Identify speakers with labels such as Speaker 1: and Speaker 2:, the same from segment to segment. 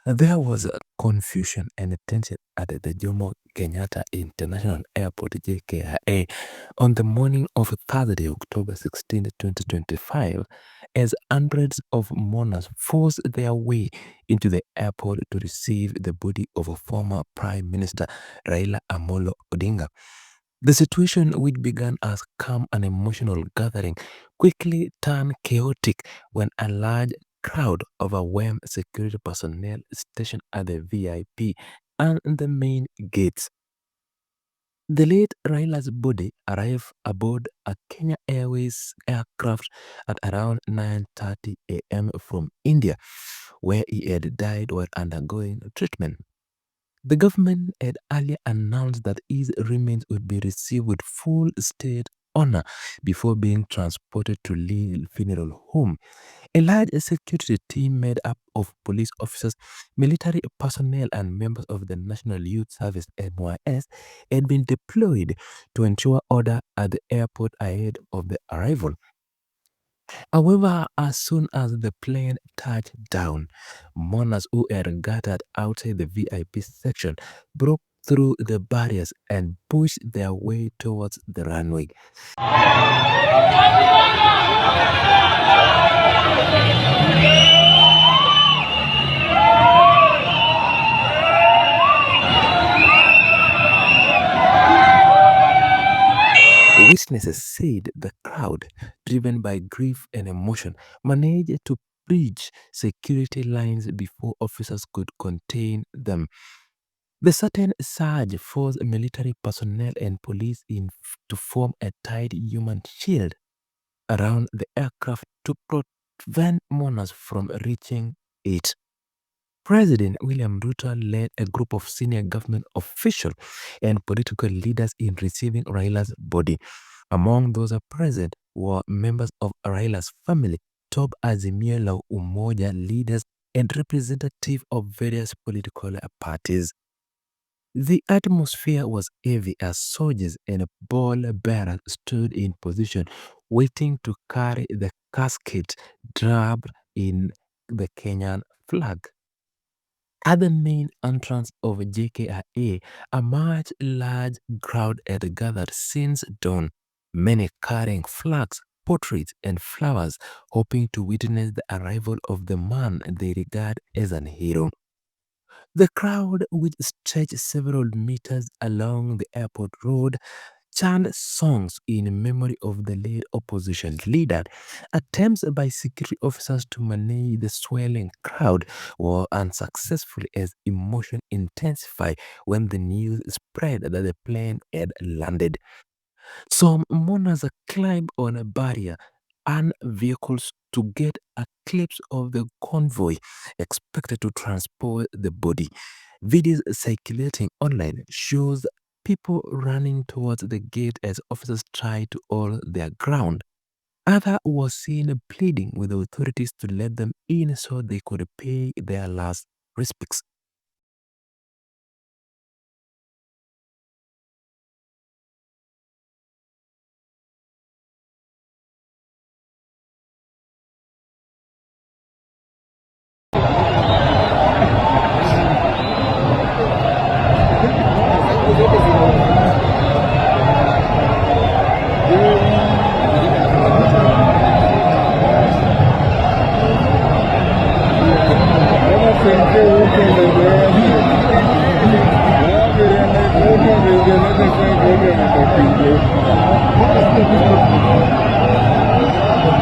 Speaker 1: There was a confusion and tension at the Jomo Kenyatta International Airport JKIA on the morning of Thursday, October 16, 2025, as hundreds of mourners forced their way into the airport to receive the body of former Prime Minister Raila Amolo Odinga. The situation, which began as calm and emotional gathering, quickly turned chaotic when a large crowd overwhelmed security personnel stationed at the VIP and the main gates. The late Raila's body arrived aboard a Kenya Airways aircraft at around 9:30 a.m. from India, where he had died while undergoing treatment. The government had earlier announced that his remains would be received with full state honor before being transported to Lille Funeral Home. A large security team made up of police officers, military personnel, and members of the National Youth Service (NYS) had been deployed to ensure order at the airport ahead of the arrival. However, as soon as the plane touched down, mourners who had gathered outside the VIP section broke through the barriers and pushed their way towards the runway. Witnesses said the crowd, driven by grief and emotion, managed to breach security lines before officers could contain them. The sudden surge forced military personnel and police to form a tight human shield around the aircraft to prevent mourners from reaching it. President William Ruto led a group of senior government officials and political leaders in receiving Raila's body. Among those present were members of Raila's family, top Azimio la Umoja leaders, and representatives of various political parties. The atmosphere was heavy as soldiers and ball bearers stood in position, waiting to carry the casket draped in the Kenyan flag. At the main entrance of JKIA, a much large crowd had gathered since dawn, many carrying flags, portraits, and flowers, hoping to witness the arrival of the man they regard as an hero. The crowd, which stretched several meters along the airport road, chanted songs in memory of the late opposition leader. Attempts by security officers to manage the swelling crowd were unsuccessful as emotion intensified when the news spread that the plane had landed. Some mourners climbed on a barrier and vehicles to get a glimpse of the convoy expected to transport the body. Videos circulating online shows people running towards the gate as officers try to hold their ground. Others were seen pleading with the authorities to let them in so they could pay their last respects.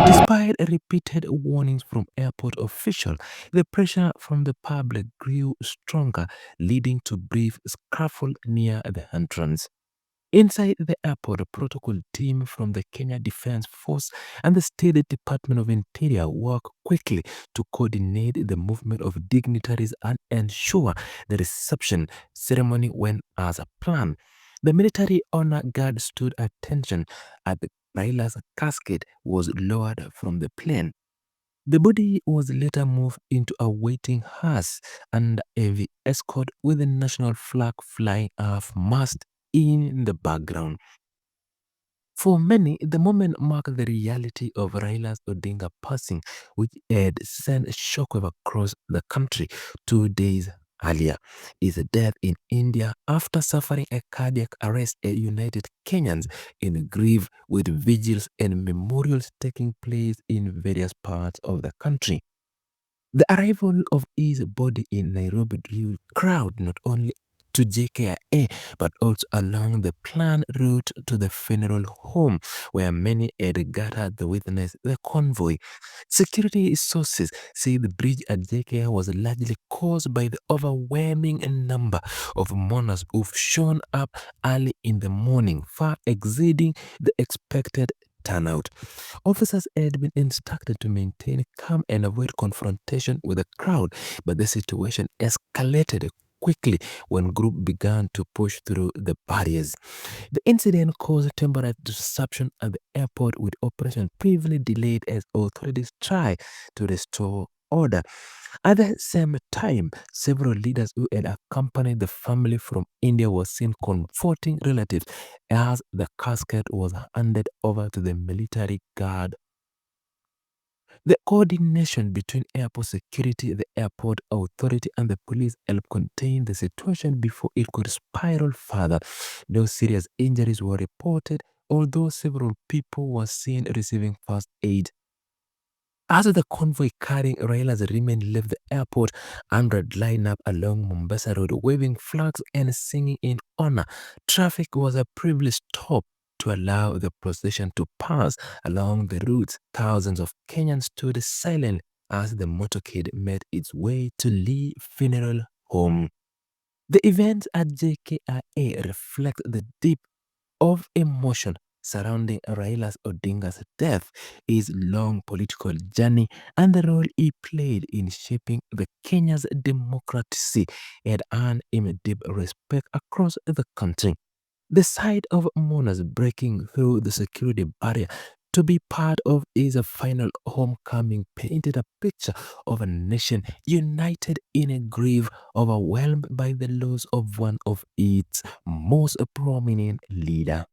Speaker 1: Despite repeated warnings from airport officials, the pressure from the public grew stronger, leading to brief scuffle near the entrance. Inside the airport, a protocol team from the Kenya Defense Force and the State Department of Interior worked quickly to coordinate the movement of dignitaries and ensure the reception ceremony went as planned. The military honor guard stood at attention as Raila's casket was lowered from the plane. The body was later moved into a waiting hearse and heavy escort with the national flag flying half-mast in the background. For many, the moment marked the reality of Raila Odinga passing, which had sent a shockwave across the country 2 days earlier. His death in India after suffering a cardiac arrest united Kenyans in grief, with vigils and memorials taking place in various parts of the country. The arrival of his body in Nairobi drew crowd not only to JKIA but also along the planned route to the funeral home, where many had gathered to witness the convoy. Security sources say the bridge at JKIA was largely caused by the overwhelming number of mourners who've shown up early in the morning, far exceeding the expected turnout. Officers had been instructed to maintain calm and avoid confrontation with the crowd, but the situation escalated quickly when group began to push through the barriers. The incident caused temporary disruption at the airport, with operation briefly delayed as authorities try to restore order. At the same time, several leaders who had accompanied the family from India were seen comforting relatives as the casket was handed over to the military guard. The coordination between airport security, the airport authority, and the police helped contain the situation before it could spiral further. No serious injuries were reported, although several people were seen receiving first aid. As the convoy carrying Raila's remains left the airport, hundreds lined up along Mombasa Road, waving flags and singing in honor. Traffic was a privileged stop to allow the procession to pass along the route. Thousands of Kenyans stood silent as the motorcade made its way to Lee Funeral Home. The events at JKIA reflect the deep of emotion surrounding Raila Odinga's death, his long political journey, and the role he played in shaping the Kenya's democracy had earned him deep respect across the country. The sight of mourners breaking through the security barrier to be part of his final homecoming painted a picture of a nation united in a grief, overwhelmed by the loss of one of its most prominent leaders.